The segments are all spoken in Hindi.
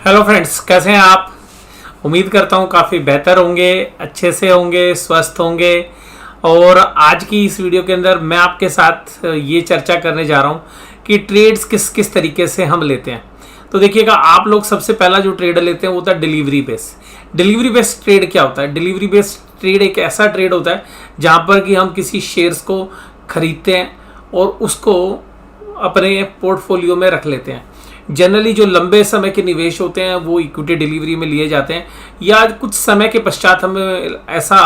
हेलो फ्रेंड्स, कैसे हैं आप। उम्मीद करता हूँ काफ़ी बेहतर होंगे, अच्छे से होंगे, स्वस्थ होंगे। और आज की इस वीडियो के अंदर मैं आपके साथ ये चर्चा करने जा रहा हूँ कि ट्रेड्स किस किस तरीके से हम लेते हैं। तो देखिएगा, आप लोग सबसे पहला जो ट्रेड लेते हैं वो होता है delivery base. Delivery based trade क्या होता है? डिलीवरी बेस्ड ट्रेड एक ऐसा ट्रेड होता है जहाँ पर कि हम किसी शेयर्स को खरीदते हैं और उसको अपने पोर्टफोलियो में रख लेते हैं। जनरली जो लंबे समय के निवेश होते हैं वो इक्विटी डिलीवरी में लिए जाते हैं, या कुछ समय के पश्चात हमें ऐसा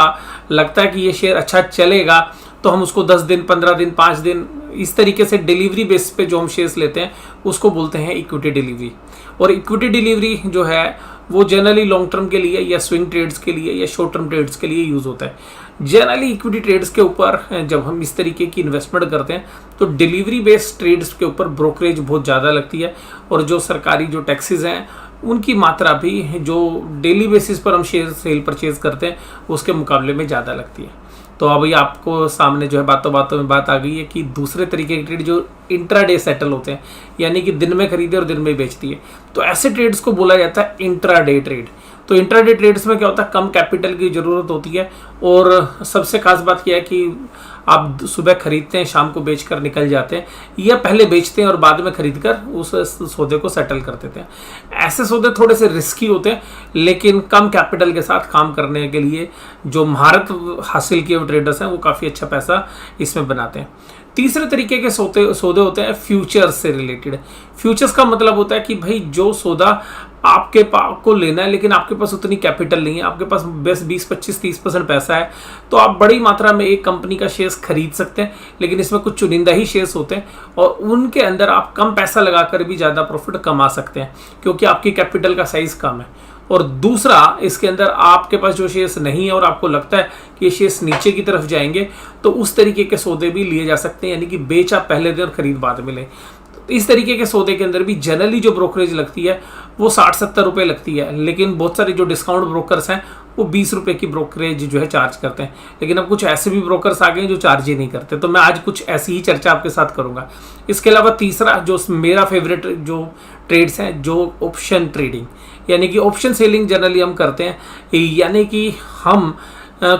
लगता है कि ये शेयर अच्छा चलेगा तो हम उसको 10 दिन, 15 दिन, 5 दिन, इस तरीके से डिलीवरी बेस पे जो हम शेयर्स लेते हैं उसको बोलते हैं इक्विटी डिलीवरी। और इक्विटी डिलीवरी जो है वो जनरली लॉन्ग टर्म के लिए या स्विंग ट्रेड्स के लिए या शॉर्ट टर्म ट्रेड्स के लिए यूज़ होता है। जनरली इक्विटी ट्रेड्स के ऊपर जब हम इस तरीके की इन्वेस्टमेंट करते हैं तो डिलीवरी बेस्ड ट्रेड्स के ऊपर ब्रोकरेज बहुत ज़्यादा लगती है, और जो सरकारी जो टैक्सेस हैं उनकी मात्रा भी जो डेली बेसिस पर हम शेयर सेल परचेज करते हैं उसके मुकाबले में ज़्यादा लगती है। तो अभी आपको सामने जो है बातों बातों में बात आ गई है कि दूसरे तरीके के ट्रेड जो इंट्राडे सेटल होते हैं, यानी कि दिन में खरीदे और दिन में बेचती है, तो ऐसे ट्रेड्स को बोला जाता है इंट्राडे ट्रेड। तो इंट्राडे ट्रेड्स में क्या होता है, कम कैपिटल की ज़रूरत होती है, और सबसे खास बात यह है कि आप सुबह खरीदते हैं, शाम को बेचकर निकल जाते हैं, या पहले बेचते हैं और बाद में खरीदकर उस सौदे को सेटल कर देते हैं। ऐसे सौदे थोड़े से रिस्की होते हैं, लेकिन कम कैपिटल के साथ काम करने के लिए जो महारत हासिल किए हुए ट्रेडर्स हैं वो काफ़ी अच्छा पैसा इसमें बनाते हैं। तीसरे तरीके के सौदे होते हैं फ्यूचर्स से रिलेटेड। फ्यूचर्स का मतलब होता है कि भाई जो सौदा आपके को लेना है लेकिन आपके पास उतनी कैपिटल नहीं है, आपके पास बस 20, 25, 30% पैसा है, तो आप बड़ी मात्रा में एक कंपनी का शेयर्स खरीद सकते हैं, लेकिन इसमें कुछ चुनिंदा ही शेयर्स होते हैं और उनके अंदर आप कम पैसा लगाकर भी ज़्यादा प्रॉफिट कमा सकते हैं क्योंकि आपकी कैपिटल का साइज़ कम है। और दूसरा, इसके अंदर आपके पास जो शेयर्स नहीं है और आपको लगता है कि ये शेयर्स नीचे की तरफ जाएंगे, तो उस तरीके के सौदे भी लिए जा सकते हैं, यानी कि बेच आप पहले दें और खरीद बाद में लें। इस तरीके के सौदे के अंदर भी जनरली जो ब्रोकरेज लगती है वो 60-70 रुपये लगती है, लेकिन बहुत सारे जो डिस्काउंट ब्रोकर्स हैं वो 20 रुपये की ब्रोकरेज जो है चार्ज करते हैं। लेकिन अब कुछ ऐसे भी ब्रोकर्स आ गए हैं जो चार्ज ही नहीं करते, तो मैं आज कुछ ऐसी ही चर्चा आपके साथ करूंगा। इसके अलावा तीसरा जो मेरा फेवरेट जो ट्रेड्स हैं, जो ऑप्शन ट्रेडिंग, यानी कि ऑप्शन सेलिंग जनरली हम करते हैं, यानी कि हम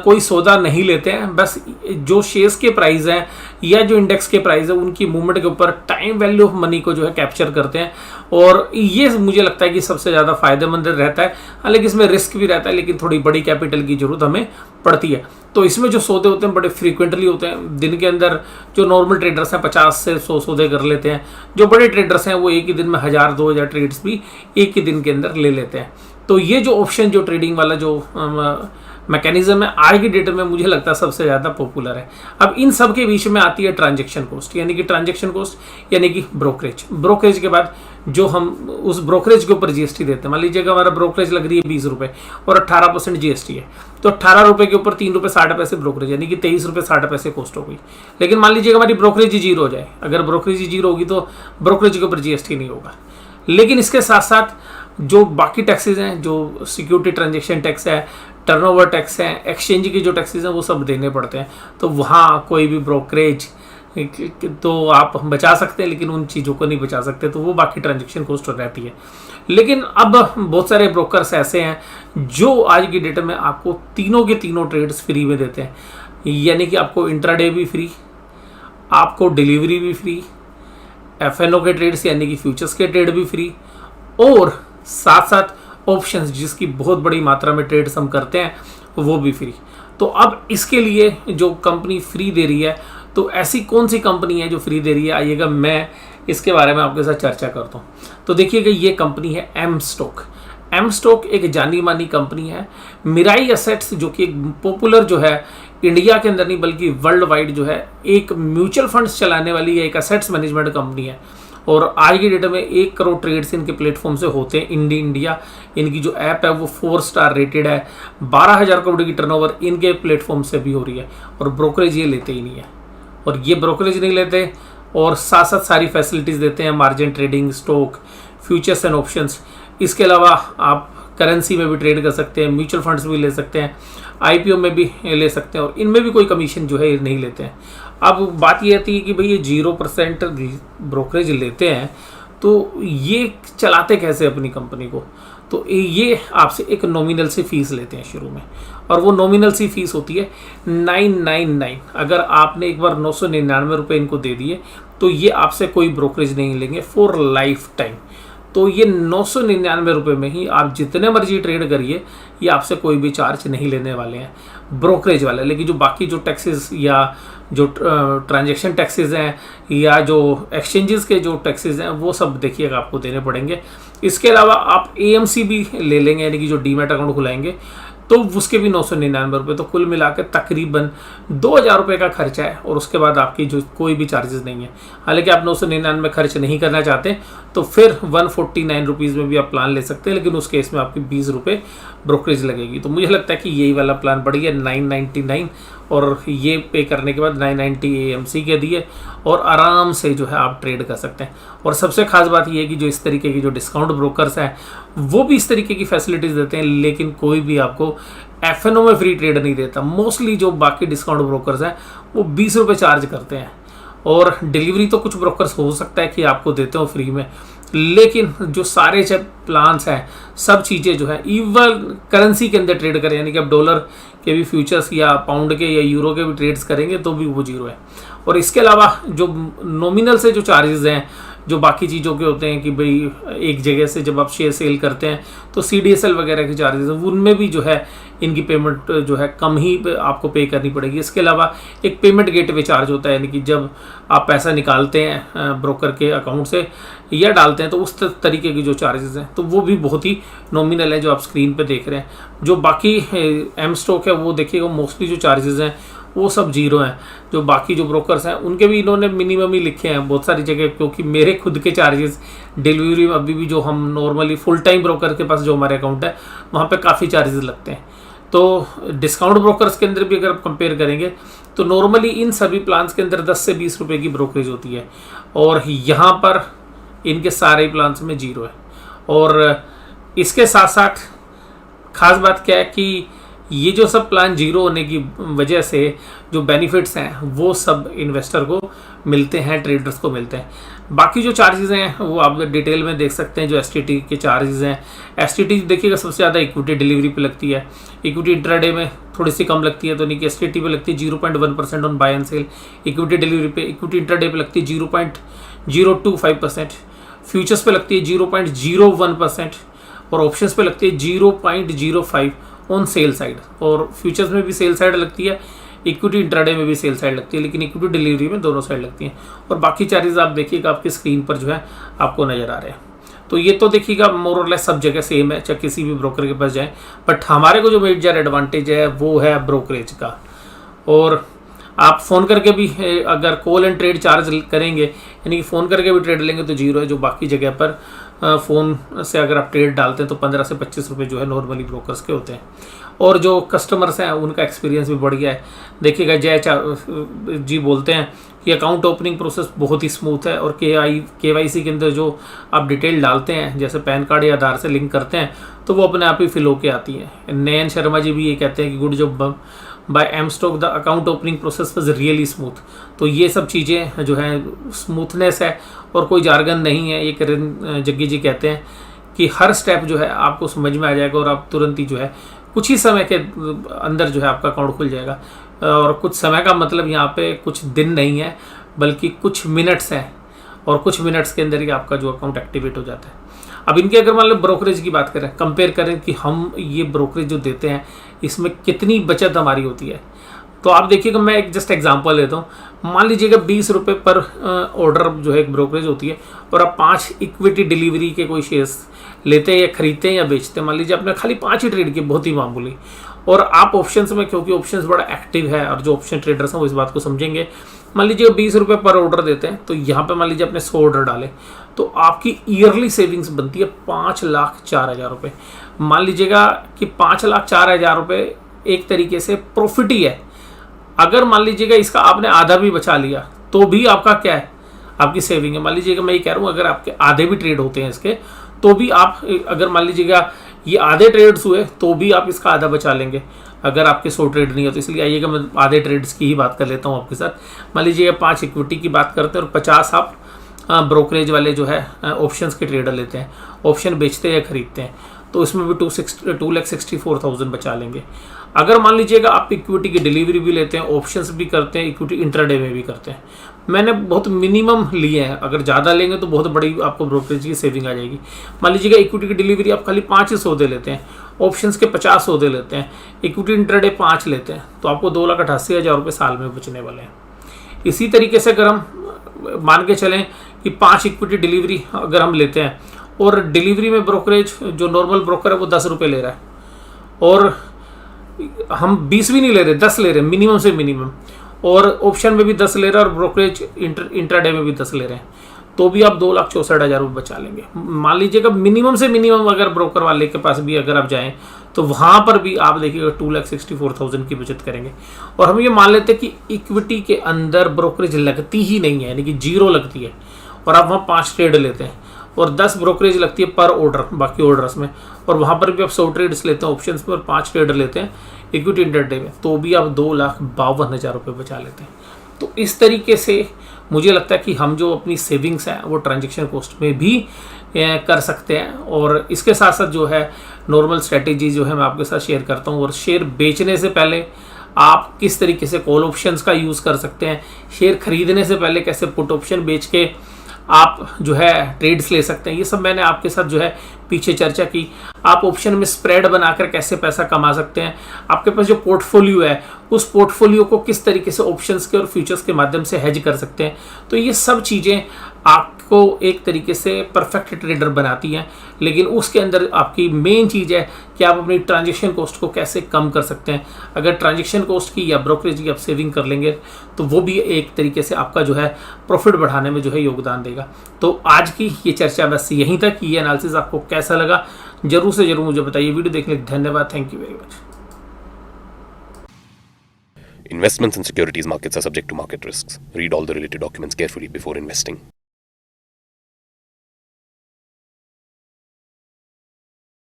कोई सौदा नहीं लेते हैं, बस जो शेयर्स के प्राइस हैं या जो इंडेक्स के प्राइस है उनकी मूवमेंट के ऊपर टाइम वैल्यू ऑफ मनी को जो है कैप्चर करते हैं, और ये मुझे लगता है कि सबसे ज़्यादा फायदेमंद रहता है। हालांकि इसमें रिस्क भी रहता है, लेकिन थोड़ी बड़ी कैपिटल की जरूरत हमें पड़ती है। तो इसमें जो सौदे होते हैं बड़े फ्रीक्वेंटली होते हैं। दिन के अंदर जो नॉर्मल ट्रेडर्स हैं 50 से 100 सौदे कर लेते हैं, जो बड़े ट्रेडर्स हैं वो एक ही दिन में 1000-2000 ट्रेड्स भी एक ही दिन के अंदर ले लेते हैं। तो ये जो ऑप्शन जो ट्रेडिंग वाला जो मैकेनिज्म है आज की डेट में मुझे लगता है सबसे ज़्यादा पॉपुलर है। अब इन सब के बीच में आती है ट्रांजैक्शन कॉस्ट, यानी कि ट्रांजैक्शन कॉस्ट यानी कि ब्रोकरेज। ब्रोकरेज के बाद जो हम उस ब्रोकरेज के ऊपर जीएसटी देते हैं, मान लीजिए हमारा ब्रोकरेज लग रही है 20 रुपये और 18% जीएसटी है, तो 18 रुपये के ऊपर 3 रुपये 60 पैसे ब्रोकरेज, यानी कि 23 रुपये 60 पैसे कॉस्ट हो गई। लेकिन मान लीजिए हमारी ब्रोकरेज ही जीरो हो जाए, अगर ब्रोकरेज ही जीरो होगी तो ब्रोकरेज के ऊपर जीएसटी नहीं होगा। लेकिन इसके साथ साथ जो बाकी टैक्सेस हैं, जो सिक्योरिटी ट्रांजैक्शन टैक्स है, टर्नओवर टैक्स है, एक्सचेंज की जो टैक्सेस हैं वो सब देने पड़ते हैं। तो वहाँ कोई भी ब्रोकरेज तो आप बचा सकते हैं, लेकिन उन चीज़ों को नहीं बचा सकते, तो वो बाकी ट्रांजैक्शन कॉस्ट रहती है। लेकिन अब बहुत सारे ब्रोकर्स ऐसे हैं जो आज की डेट में आपको तीनों के तीनों ट्रेड्स फ्री में देते हैं, यानी कि आपको इंट्राडे भी फ्री, आपको डिलीवरी भी फ्री, एफएनओ के ट्रेड्स यानी कि फ्यूचर्स के ट्रेड भी फ्री, और साथ साथ ऑप्शंस जिसकी बहुत बड़ी मात्रा में ट्रेड्स हम करते हैं वो भी फ्री। तो अब इसके लिए जो कंपनी फ्री दे रही है, तो ऐसी कौन सी कंपनी है जो फ्री दे रही है, आइएगा मैं इसके बारे में आपके साथ चर्चा करता हूँ। तो देखिएगा, ये कंपनी है एम स्टॉक। एम स्टॉक एक जानी मानी कंपनी है। मिराई एसेट्स जो कि एक पॉपुलर जो है इंडिया के अंदर नहीं बल्कि वर्ल्ड वाइड जो है एक म्यूचुअल फंड्स चलाने वाली एक एसेट्स मैनेजमेंट कंपनी है, और आज की डेट में 1 करोड़ ट्रेड्स इनके प्लेटफॉर्म से होते हैं। इंडिया इनकी जो ऐप है वो 4 स्टार रेटेड है। 12,000 करोड़ की टर्नओवर इनके प्लेटफॉर्म से भी हो रही है, और ब्रोकरेज ये लेते ही नहीं है, और ये ब्रोकरेज नहीं लेते और साथ साथ सारी फैसिलिटीज़ देते हैं, margin trading, stock, futures and options. इसके अलावा आप करेंसी में भी ट्रेड कर सकते हैं, म्यूचुअल फंड्स भी ले सकते हैं, आईपीओ में भी ले सकते हैं, और इनमें भी कोई कमीशन जो है नहीं लेते हैं। अब बात ये आती है कि भाई ये 0% ब्रोकरेज लेते हैं, तो ये चलाते कैसे अपनी कंपनी को, तो ये आपसे एक नॉमिनल सी फीस लेते हैं शुरू में, और वो नॉमिनल सी फीस होती है 999। अगर आपने एक बार 999 रुपये इनको दे दिए तो ये आपसे कोई ब्रोकरेज नहीं लेंगे फॉर लाइफ टाइम। तो ये 999 रुपये में ही आप जितने मर्जी ट्रेड करिए, ये आपसे कोई भी चार्ज नहीं लेने वाले हैं ब्रोकरेज वाले। लेकिन जो बाकी जो टैक्सेस या जो ट्रांजैक्शन टैक्सेस हैं या जो एक्सचेंजेस के जो टैक्सेस हैं वो सब देखिएगा आपको देने पड़ेंगे। इसके अलावा आप AMC भी ले लेंगे, यानी कि जो डीमैट अकाउंट खुलाएंगे तो उसके भी 999 रुपये। तो कुल मिला के तकरीबन 2000 रुपये का खर्चा है, और उसके बाद आपकी जो कोई भी चार्जेस नहीं है। हालांकि आप 999 में खर्च नहीं करना चाहते तो फिर 149 रुपीज़ में भी आप प्लान ले सकते हैं, लेकिन उस केस में आपकी 20 रुपये ब्रोकरेज लगेगी। तो मुझे लगता है कि यही वाला प्लान बढ़िया 999, और ये पे करने के बाद 990 AMC के दिए और आराम से जो है आप ट्रेड कर सकते हैं। और सबसे खास बात ये है कि जो इस तरीके की जो डिस्काउंट ब्रोकर्स हैं वो भी इस तरीके की फैसिलिटीज़ देते हैं, लेकिन कोई भी आपको FNO में फ्री ट्रेड नहीं देता। मोस्टली जो बाकी डिस्काउंट ब्रोकर्स हैं वो 20 रुपये चार्ज करते हैं, और डिलीवरी तो कुछ ब्रोकर्स हो सकता है कि आपको देते हो फ्री में, लेकिन जो सारे प्लान्स हैं सब चीज़ें जो है इवन करेंसी के अंदर ट्रेड करें, यानी कि आप डॉलर के भी फ्यूचर्स या पाउंड के या यूरो के भी ट्रेड्स करेंगे तो भी वो 0 है। और इसके अलावा जो नॉमिनल से जो चार्जेस हैं जो बाकी चीज़ों के होते हैं कि भाई एक जगह से जब आप शेयर सेल करते हैं तो CDSL वगैरह के चार्जेस हैं, उनमें भी जो है इनकी पेमेंट जो है कम ही आपको पे करनी पड़ेगी। इसके अलावा एक पेमेंट गेटवे चार्ज होता है, यानी कि जब आप पैसा निकालते हैं ब्रोकर के अकाउंट से या डालते हैं तो उस तरीके की जो चार्जेस हैं तो वो भी बहुत ही नॉमिनल है जो आप स्क्रीन पे देख रहे हैं। जो बाकी M स्टॉक है वो देखिएगा मोस्टली जो चार्जेस हैं वो सब 0 हैं। जो बाकी जो ब्रोकर्स हैं उनके भी इन्होंने मिनिमम ही लिखे हैं बहुत सारी जगह, क्योंकि मेरे खुद के चार्जेस डिलीवरी में अभी भी जो हम नॉर्मली फुल टाइम ब्रोकर के पास जो हमारे अकाउंट है वहाँ पे काफ़ी चार्जेस लगते हैं। तो डिस्काउंट ब्रोकर्स के अंदर भी अगर आप कंपेयर करेंगे तो नॉर्मली इन सभी प्लान्स के अंदर 10 से 20 रुपये की ब्रोकरेज होती है, और यहाँ पर इनके सारे प्लान्स में 0 है। और इसके साथ साथ खास बात क्या है कि ये जो सब प्लान 0 होने की वजह से जो बेनिफिट्स हैं वो सब इन्वेस्टर को मिलते हैं, ट्रेडर्स को मिलते हैं। बाकी जो चार्जेस हैं वो आप डिटेल में देख सकते हैं। जो STT के चार्जेस हैं, STT देखिएगा सबसे ज़्यादा इक्विटी डिलीवरी पे लगती है, इक्विटी इंट्राडे में थोड़ी सी कम लगती है, तो नहीं कि STT पे लगती है 0.1% on buy and sell, equity delivery पे, इक्विटी इंट्राडे पे लगती है 0.025%, फ्यूचर्स पे लगती है 0.01%, और ऑप्शंस पे लगती है 0.05 ऑन सेल साइड। और फ्यूचर्स में भी सेल साइड लगती है, इक्विटी इंट्राडे में भी सेल साइड लगती है, लेकिन इक्विटी डिलीवरी में दोनों साइड लगती हैं। और बाकी चार्जेस आप देखिएगा आपकी स्क्रीन पर जो है आपको नज़र आ रहे हैं। तो ये तो देखिएगा मोर और लेस सब जगह सेम है, चाहे किसी भी ब्रोकर के पास जाए, बट हमारे को जो मेजर एडवांटेज है वो है ब्रोकरेज का। और आप फ़ोन करके भी अगर कॉल एंड ट्रेड चार्ज करेंगे, यानी कि फ़ोन करके भी ट्रेड लेंगे तो 0 है। जो बाकी जगह पर फ़ोन से अगर आप ट्रेड डालते हैं तो 15 से 25 रुपये जो है नॉर्मली ब्रोकर्स के होते हैं। और जो कस्टमर्स हैं उनका एक्सपीरियंस भी बढ़ गया है। देखिएगा जय जी बोलते हैं कि अकाउंट ओपनिंग प्रोसेस बहुत ही स्मूथ है, और KYC के अंदर जो आप डिटेल डालते हैं जैसे पैन कार्ड या आधार से लिंक करते हैं तो वो अपने आप ही फिल होके आती है। नयन शर्मा जी भी ये कहते हैं कि good job by M stock, the account opening process was really smooth. तो ये सब चीज़ें जो हैं स्मूथनेस है और कोई जार्गन नहीं है। ये करण जग्गी जी कहते हैं कि हर स्टेप जो है आपको समझ में आ जाएगा और आप तुरंत ही जो है कुछ ही समय के अंदर जो है आपका अकाउंट खुल जाएगा। और कुछ समय का मतलब यहाँ पे कुछ दिन नहीं है बल्कि कुछ मिनट्स हैं, और कुछ मिनट्स के अंदर ही आपका जो अकाउंट एक्टिवेट हो जाता है। अब इनके अगर मान लो ब्रोकरेज की बात करें, कंपेयर करें कि हम ये ब्रोकरेज जो देते हैं इसमें कितनी बचत हमारी होती है, तो आप देखिएगा मैं एक जस्ट एग्जांपल लेता हूँ। मान लीजिएगा 20 रुपये पर ऑर्डर जो है एक ब्रोकरेज होती है, और आप 5 इक्विटी डिलीवरी के कोई शेयर्स लेते हैं या खरीदते हैं या बेचते हैं। मान लीजिए आपने खाली 5 ही ट्रेड किए, बहुत ही मामूली, और आप ऑप्शंस में, क्योंकि ऑप्शंस बड़ा एक्टिव है और जो ऑप्शन ट्रेडर्स हैं वो इस बात को समझेंगे, मान लीजिए 20 रुपये पर ऑर्डर देते हैं तो यहाँ पे मान लीजिए आपने 100 ऑर्डर डाले तो आपकी ईयरली सेविंग्स बनती है 5,04,000 रुपये। मान लीजिएगा कि 5,04,000 रुपये एक तरीके से प्रॉफिट ही है। अगर मान लीजिएगा इसका आपने आधा भी बचा लिया तो भी आपका क्या है, आपकी सेविंग है। मान लीजिएगा मैं ये कह रहा हूँ अगर आपके आधे भी ट्रेड होते हैं इसके तो भी आप, अगर मान लीजिएगा ये आधे ट्रेड्स हुए तो भी आप इसका आधा बचा लेंगे अगर आपके 100 ट्रेड नहीं हो तो। इसलिए आइएगा मैं आधे ट्रेड्स की ही बात कर लेता हूँ आपके साथ। मान लीजिएगा 5 इक्विटी की बात करते हैं और 50 आप ब्रोकरेज वाले जो है ऑप्शंस के ट्रेडर लेते हैं, ऑप्शन बेचते हैं या खरीदते हैं, तो इसमें भी 2,64,000 बचा लेंगे। अगर मान लीजिएगा आप इक्विटी की डिलीवरी भी लेते हैं, ऑप्शंस भी करते हैं, इक्विटी इंट्राडे में भी करते हैं, मैंने बहुत मिनिमम लिए हैं, अगर ज़्यादा लेंगे तो बहुत बड़ी आपको ब्रोकरेज की सेविंग आ जाएगी। मान लीजिएगा इक्विटी की डिलीवरी आप खाली 5 ही सौदे लेते हैं, ऑप्शंस के 50 सौदे लेते हैं, इक्विटी इंट्राडे 5 लेते हैं, तो आपको 2,88,000 रुपये साल में बचने वाले हैं। इसी तरीके से अगर हम मान के चलें कि 5 इक्विटी डिलीवरी अगर हम लेते हैं और डिलीवरी में ब्रोकरेज जो नॉर्मल ब्रोकर है वो 10 रुपये ले रहा है, और हम 20 भी नहीं ले रहे, 10 ले रहे हैं मिनिमम से मिनिमम, और ऑप्शन में भी 10 ले रहे हैं और ब्रोकरेज इंट्राडे में भी 10 ले रहे हैं, तो भी आप 2,64,000 रुपये बचा लेंगे। मान लीजिएगा मिनिमम से मिनिमम अगर ब्रोकर वाले के पास भी अगर आप जाएं तो वहाँ पर भी आप देखिएगा 2,64,000 की बचत करेंगे। और हम ये मान लेते हैं कि इक्विटी के अंदर ब्रोकरेज लगती ही नहीं है, यानी कि 0 लगती है, और आप वहाँ 5 ट्रेड लेते हैं और 10 ब्रोकरेज लगती है पर ऑर्डर बाकी ऑर्डर्स में, और वहाँ पर भी आप 100 ट्रेड्स लेते हैं ऑप्शंस पर, 5 ट्रेडर लेते हैं इक्विटी इंट्राडे में, तो भी आप 2,52,000 रुपये बचा लेते हैं। तो इस तरीके से मुझे लगता है कि हम जो अपनी सेविंग्स हैं वो ट्रांजैक्शन कॉस्ट में भी कर सकते हैं। और इसके साथ साथ जो है नॉर्मल स्ट्रेटेजी जो है मैं आपके साथ शेयर करता हूँ, और शेयर बेचने से पहले आप किस तरीके से कॉल ऑप्शंस का यूज़ कर सकते हैं, शेयर खरीदने से पहले कैसे पुट ऑप्शन बेच के आप जो है ट्रेड्स ले सकते हैं, ये सब मैंने आपके साथ जो है पीछे चर्चा की। आप ऑप्शन में स्प्रेड बनाकर कैसे पैसा कमा सकते हैं, आपके पास जो पोर्टफोलियो है उस पोर्टफोलियो को किस तरीके से ऑप्शंस के और फ्यूचर्स के माध्यम से हेज कर सकते हैं, तो ये सब चीज़ें आपको एक तरीके से परफेक्ट ट्रेडर बनाती हैं। लेकिन उसके अंदर आपकी मेन चीज़ है कि आप अपनी ट्रांजैक्शन कॉस्ट को कैसे कम कर सकते हैं। अगर ट्रांजैक्शन कॉस्ट की या ब्रोकरेज की आप सेविंग कर लेंगे तो वो भी एक तरीके से आपका जो है प्रॉफिट बढ़ाने में जो है योगदान देगा। तो आज की ये चर्चा बस यहीं तक। ये एनालिसिस आपको कैसा लगा जरूर से जरूर मुझे बताइए। वीडियो देखने के लिए धन्यवाद। Thank you very much. Investments in securities markets are subject to market risks. Read all the related documents carefully before investing.